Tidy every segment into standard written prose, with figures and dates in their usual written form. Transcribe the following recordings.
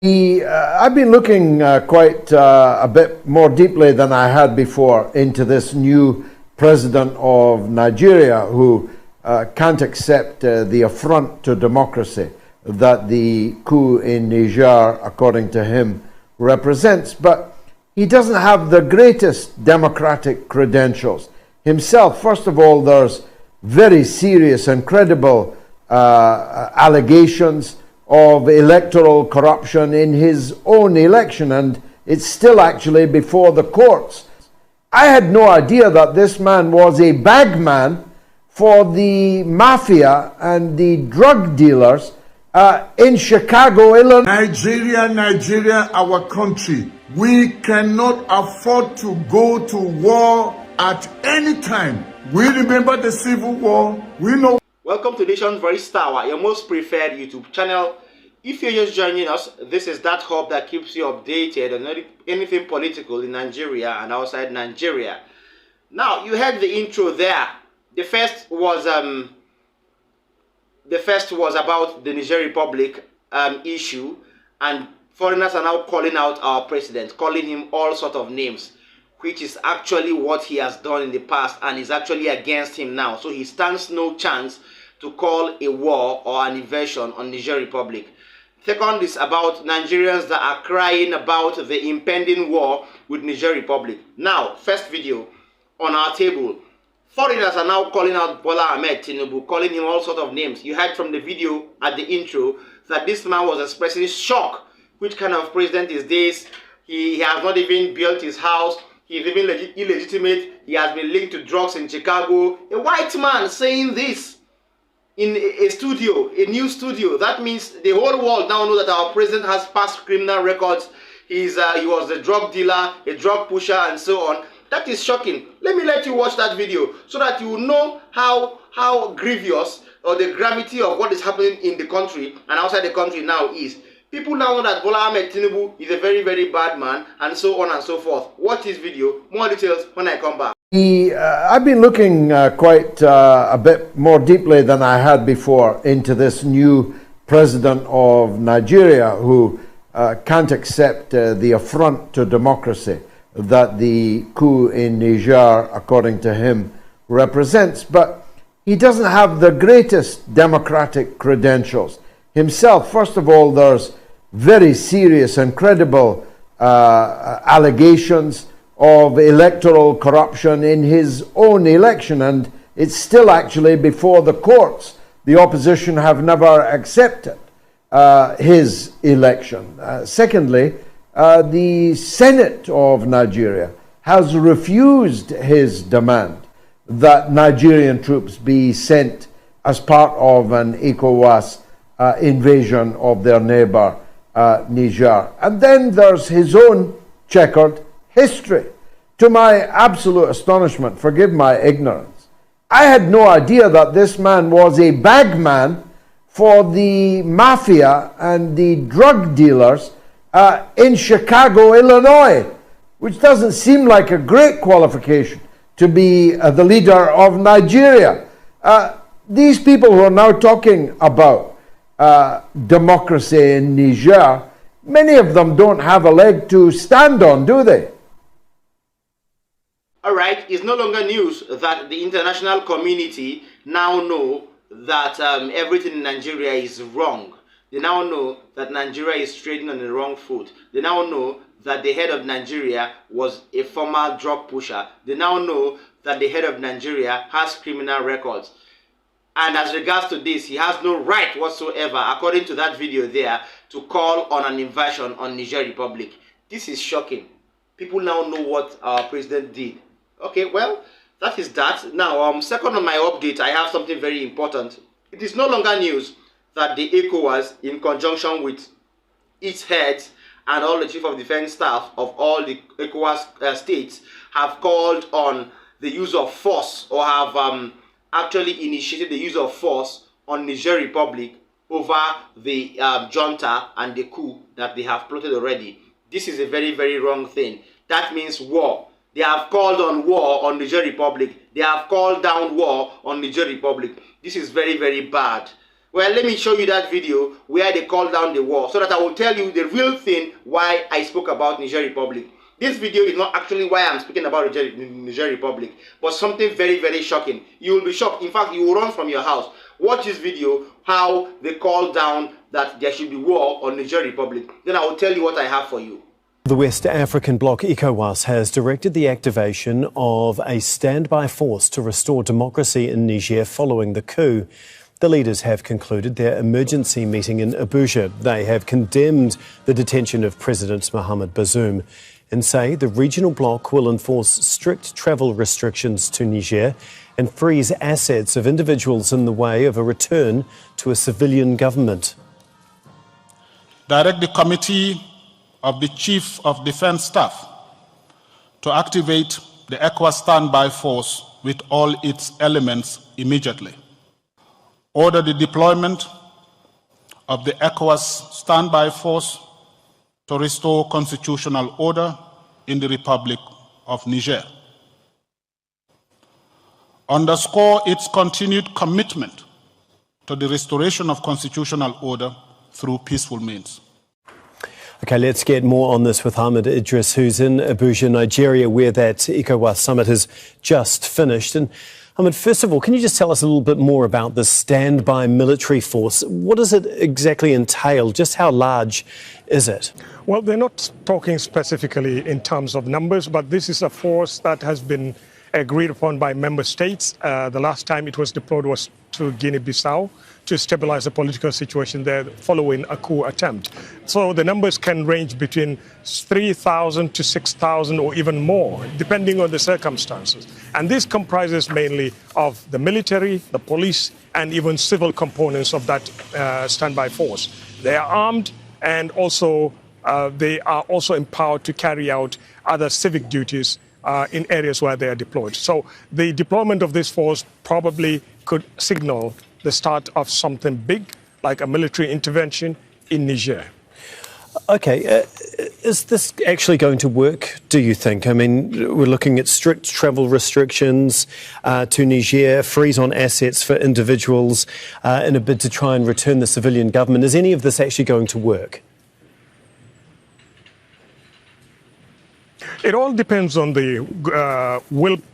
I've been looking quite a bit more deeply than I had before into this new president of Nigeria who can't accept the affront to democracy that the coup in Niger, according to him, represents. But he doesn't have the greatest democratic credentials himself. First of all, there's very serious and credible allegations of electoral corruption in his own election, and it's still actually before the courts. I had no idea that this man was a bagman for the mafia and the drug dealers in Chicago, Illinois. Nigeria, our country. We cannot afford to go to war at any time. We remember the Civil War. We know. Welcome to Nation's Voice Tower, your most preferred YouTube channel. If you're just joining us, this is that hub that keeps you updated on anything political in Nigeria and outside Nigeria. Now, you heard the intro there. The first was about the Niger Republic issue, and foreigners are now calling out our president, calling him all sorts of names, which is actually what he has done in the past and is actually against him now. So he stands no chance to call a war or an invasion on Niger Republic. Second is about Nigerians that are crying about the impending war with Niger Republic. Now, first video on our table. Foreigners are now calling out Bola Ahmed Tinibu, calling him all sorts of names. You heard from the video at the intro that this man was expressing shock. Which kind of president is this? He has not even built his house. He is even illegitimate. He has been linked to drugs in Chicago. A white man saying this in a studio, a new studio. That means the whole world now knows that our president has past criminal records. He was a drug dealer, a drug pusher, and so on. That is shocking. Let you watch that video so that you know how grievous or the gravity of what is happening in the country and outside the country now is. People now know that Bola Ahmed Tinibu is a very, very bad man, and so on and so forth. Watch this video. More details when I come back. I've been looking quite a bit more deeply than I had before into this new president of Nigeria who can't accept the affront to democracy that the coup in Niger, according to him, represents. But he doesn't have the greatest democratic credentials himself. First of all, there's very serious and credible allegations of electoral corruption in his own election, and it's still actually before the courts. The opposition have never accepted his election. Secondly, the Senate of Nigeria has refused his demand that Nigerian troops be sent as part of an ECOWAS invasion of their neighbor Niger. And then there's his own checkered history. To my absolute astonishment, forgive my ignorance, I had no idea that this man was a bagman for the mafia and the drug dealers in Chicago, Illinois, which doesn't seem like a great qualification to be the leader of Nigeria. These people who are now talking about democracy in Niger, many of them don't have a leg to stand on, do they? Alright, it's no longer news that the international community now know that everything in Nigeria is wrong. They now know that Nigeria is trading on the wrong foot. They now know that the head of Nigeria was a former drug pusher. They now know that the head of Nigeria has criminal records. And as regards to this, he has no right whatsoever, according to that video there, to call on an invasion on Niger Republic. This is shocking. People now know what our president did. Okay, well, that is that. Now, second on my update, I have something very important. It is no longer news that the ECOWAS, in conjunction with its heads and all the chief of defense staff of all the ECOWAS states, have called on the use of force, or have actually initiated the use of force on Niger Republic over the junta and the coup that they have plotted already. This is a very, very wrong thing. That means war. They have called on war on Niger Republic. They have called down war on Niger Republic. This is very, very bad. Well, let me show you that video where they call down the war so that I will tell you the real thing why I spoke about Niger Republic. This video is not actually why I'm speaking about Niger Republic, but something very, very shocking. You will be shocked. In fact, you will run from your house. Watch this video, how they call down that there should be war on Niger Republic. Then I will tell you what I have for you. The West African bloc ECOWAS has directed the activation of a standby force to restore democracy in Niger following the coup. The leaders have concluded their emergency meeting in Abuja. They have condemned the detention of President Mohamed Bazoum and say the regional bloc will enforce strict travel restrictions to Niger and freeze assets of individuals in the way of a return to a civilian government. Direct the Committee of the Chief of Defence Staff to activate the ECOWAS standby force with all its elements immediately. Order the deployment of the ECOWAS standby force to restore constitutional order in the Republic of Niger. Underscore its continued commitment to the restoration of constitutional order through peaceful means. OK, let's get more on this with Ahmed Idris, who's in Abuja, Nigeria, where that ECOWAS summit has just finished. And Ahmed, first of all, can you just tell us a little bit more about this standby military force? What does it exactly entail? Just how large is it? Well, they're not talking specifically in terms of numbers, but this is a force that has been agreed upon by member states. The last time it was deployed was to Guinea-Bissau to stabilize the political situation there following a coup attempt. So the numbers can range between 3,000 to 6,000 or even more, depending on the circumstances. And this comprises mainly of the military, the police, and even civil components of that standby force. They are armed, and also they are also empowered to carry out other civic duties in areas where they are deployed. So the deployment of this force probably could signal the start of something big, like a military intervention in Niger. OK, is this actually going to work, do you think? I mean, we're looking at strict travel restrictions to Niger, freeze on assets for individuals in a bid to try and return the civilian government. Is any of this actually going to work? It all depends on the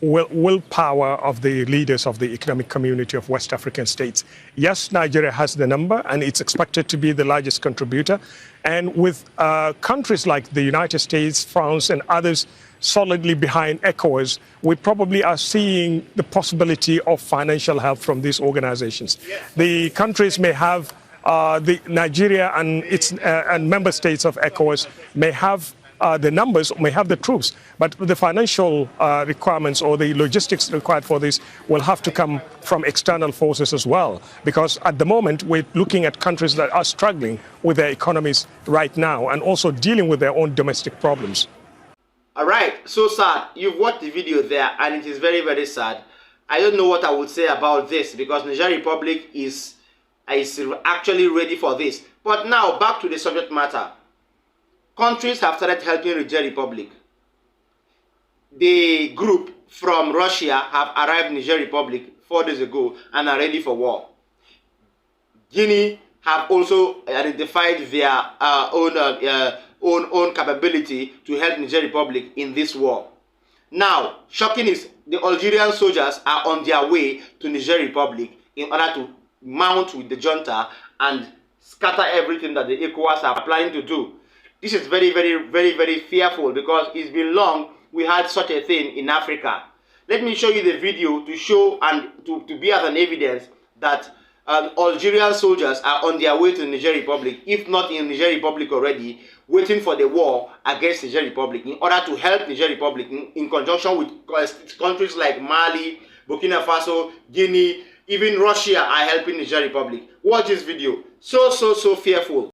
willpower of the leaders of the economic community of West African states. Yes, Nigeria has the number, and it's expected to be the largest contributor. And with countries like the United States, France, and others solidly behind ECOWAS, we probably are seeing the possibility of financial help from these organizations. The countries may have, Nigeria and its and member states of ECOWAS may have the numbers, may have the troops, but the financial requirements or the logistics required for this will have to come from external forces as well. Because at the moment, we're looking at countries that are struggling with their economies right now and also dealing with their own domestic problems. All right, so sad. You've watched the video there, and it is very, very sad. I don't know what I would say about this because Niger Republic is actually ready for this. But now, back to the subject matter. Countries have started helping Niger Republic. The group from Russia have arrived in Niger Republic 4 days ago and are ready for war. Guinea have also identified their own capability to help Niger Republic in this war. Now, shocking is the Algerian soldiers are on their way to Niger Republic in order to mount with the junta and scatter everything that the ECOWAS are planning to do. This is very, very, very, very fearful because it's been long we had such a thing in Africa. Let me show you the video to show and to be as an evidence that Algerian soldiers are on their way to Niger Republic, if not in Niger Republic already, waiting for the war against Niger Republic in order to help Niger Republic in conjunction with countries like Mali, Burkina Faso, Guinea, even Russia are helping Niger Republic. Watch this video. So fearful.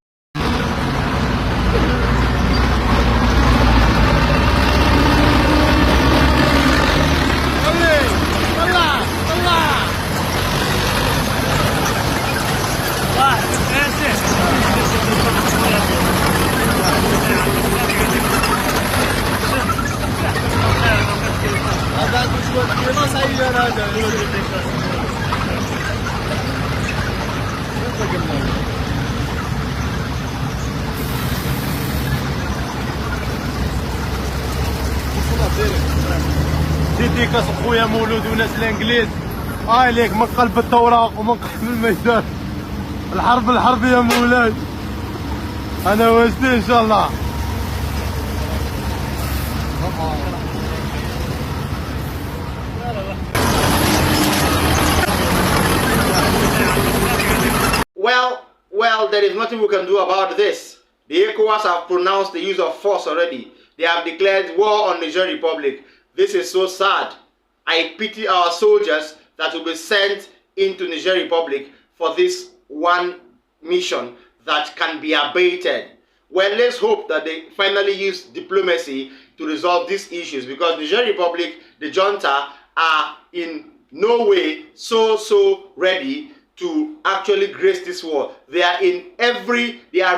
ديكاس اخويا مولود وناس الانجليز ليك من قلب التوراق ومن قلب الميدان. الحرب يا مولاي. انا واسدي ان شاء الله. Well, there is nothing we can do about this. The ECOWAS have pronounced the use of force already. They have declared war on Niger Republic. This is so sad. I pity our soldiers that will be sent into Niger Republic for this one mission that can be abated. Well, let's hope that they finally use diplomacy to resolve these issues, because Niger Republic, the junta, are in no way so ready to actually grace this war. They are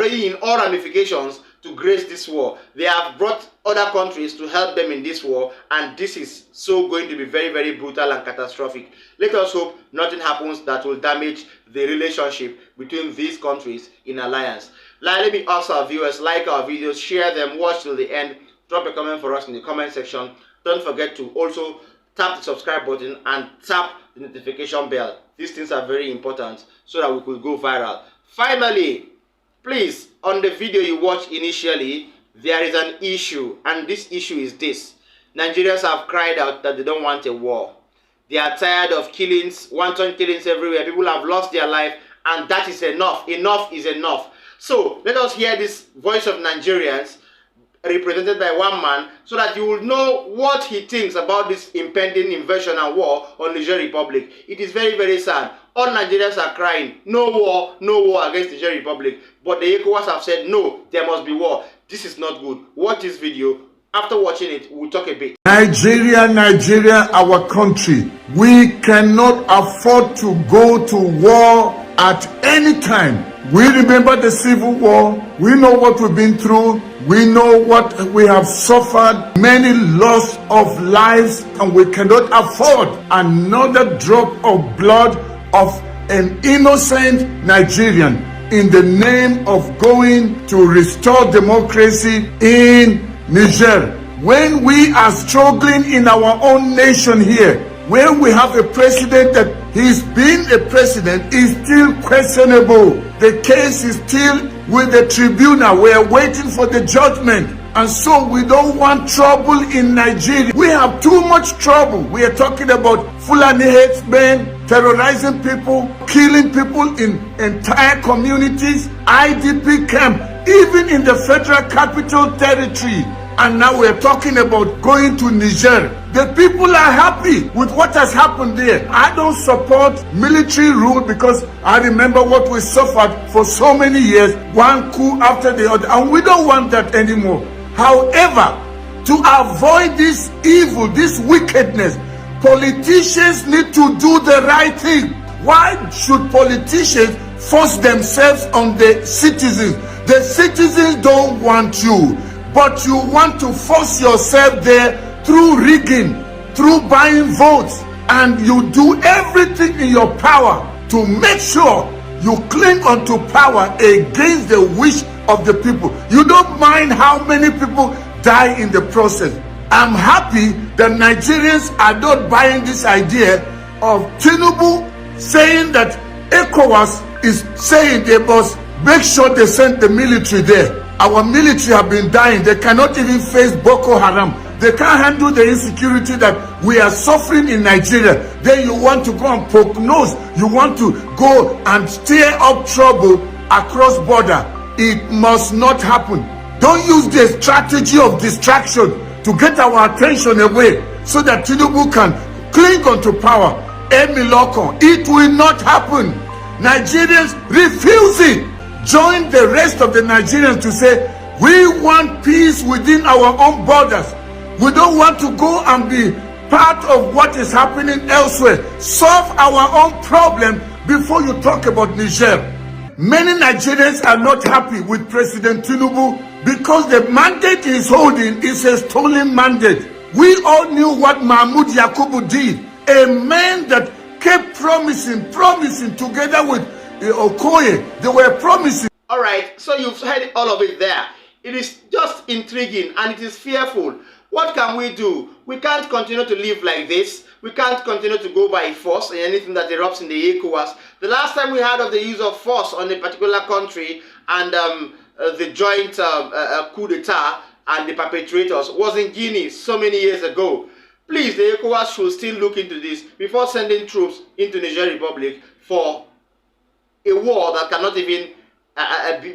ready in all ramifications to grace this war. They have brought other countries to help them in this war, and this is so going to be very brutal and catastrophic. Let us hope nothing happens that will damage the relationship between these countries in alliance. Let me ask our viewers, like our videos, share them, watch till the end, drop a comment for us in the comment section. Don't forget to also tap the subscribe button and tap the notification bell. These things are very important so that we could go viral. Finally, please, on the video you watched initially, there is an issue, and this issue is this. Nigerians have cried out that they don't want a war. They are tired of killings, wanton killings everywhere. People have lost their life, and that is enough. Enough is enough. So let us hear this voice of Nigerians represented by one man, so that you will know what he thinks about this impending invasion and war on Niger Republic. It is very sad. All Nigerians are crying, no war against Niger Republic. But the ECOWAS have said, no, there must be war. This is not good. Watch this video. After watching it, we'll talk a bit. Nigeria, our country. We cannot afford to go to war at any time. We remember the Civil War. We know what we've been through. We know what we have suffered. Many loss of lives, and we cannot afford another drop of blood of an innocent Nigerian in the name of going to restore democracy in Niger. When we are struggling in our own nation here, where we have a president that he's been a president is still questionable. The case is still with the tribunal. We are waiting for the judgment. And so we don't want trouble in Nigeria. We have too much trouble. We are talking about Fulani headsmen, terrorizing people, killing people in entire communities, IDP camp, even in the Federal Capital Territory. And now we're talking about going to Niger. The people are happy with what has happened there. I don't support military rule, because I remember what we suffered for so many years, one coup after the other, and we don't want that anymore. However, to avoid this evil, this wickedness, politicians need to do the right thing. Why should politicians force themselves on the citizens? The citizens don't want you, but you want to force yourself there through rigging, through buying votes, and you do everything in your power to make sure you cling onto power against the wish of the people. You don't mind how many people die in the process. I'm happy that Nigerians are not buying this idea of Tinibu saying that ECOWAS is saying they must make sure they send the military there. Our military have been dying. They cannot even face Boko Haram. They can't handle the insecurity that we are suffering in Nigeria. Then you want to go and poke nose. You want to go and stir up trouble across border. It must not happen. Don't use the strategy of distraction to get our attention away so that Tinibu can cling onto power. It will not happen. Nigerians refuse it. Join the rest of the Nigerians to say, we want peace within our own borders. We don't want to go and be part of what is happening elsewhere. Solve our own problem before you talk about Niger. Many Nigerians are not happy with President Tinibu because the mandate he's holding is a stolen mandate. We all knew what Mahmoud Yakubu did. A man that kept promising together with Okoye. They were promising. Alright, so you've heard all of it there. It is just intriguing and it is fearful. What can we do? We can't continue to live like this. We can't continue to go by force in anything that erupts in the ECOWAS. The last time we heard of the use of force on a particular country and the joint coup d'etat and the perpetrators was in Guinea so many years ago. Please, the ECOWAS should still look into this before sending troops into Niger Republic for a war that cannot even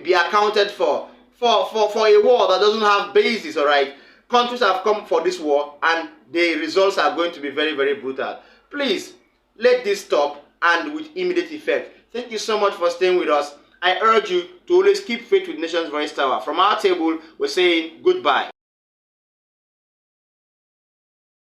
be accounted for a war that doesn't have basis, all right? Countries have come for this war and the results are going to be very, very brutal. Please, let this stop and with immediate effect. Thank you so much for staying with us. I urge you to always keep faith with Nation's Voice Tower. From our table, we're saying goodbye.